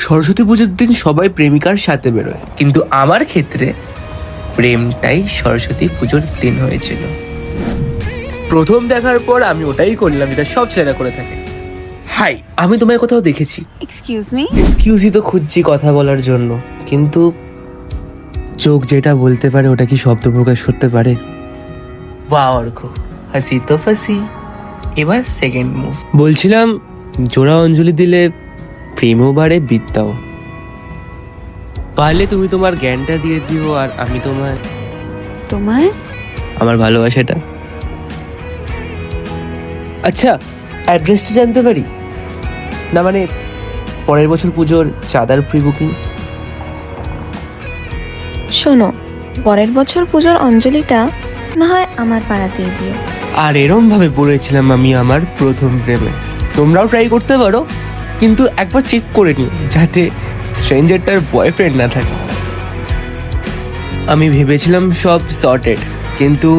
সরস্বতী পুজোর দিন সবাই প্রেমিকার সাথে বেরোয়, কিন্তু আমার ক্ষেত্রে প্রেমটাই সরস্বতী পুজোর দিন হয়েছিল। প্রথম দেখার পর আমি ওটাই করলাম যেটা সব ছেলেরা করে থাকে। হাই, আমি তোমায় কোথাও দেখেছি। Excuse me. এক্সকিউজই তো খুঁজছি কথা বলার জন্য, কিন্তু চোখ যেটা বলতে পারে ওটা কি শব্দ প্রকাশ করতে পারে? বাহ অর্ক, হাসি তো ফাসি। এবার সেকেন্ড মুভ। বলছিলাম, জোড়া অঞ্জলি দিলে প্রেমও বাড়ে, বিদ্যাও। পারলে তুমি তোমার জ্ঞানটা দিয়ে দিও, আর আমি তোমায় আমার ভালোবাসাটা। আচ্ছা, অ্যাড্রেসটা জানতে পারি? না মানে পরের বছর পুজোর চাঁদার প্রি বুকিং। শোনো, পরের বছর পুজোর অঞ্জলিটা না হয় আমার পাড়াতেই দিও। আর এরম ভাবে পড়েছিলাম আমি আমার প্রথম প্রেমে। তোমরাও ট্রাই করতে পারো, কিন্তু একবার চেক করে নিও যাতে স্ট্রেঞ্জারটার বয়ফ্রেন্ড না থাকে। আমি ভেবেছিলাম সব সর্টেড, কিন্তু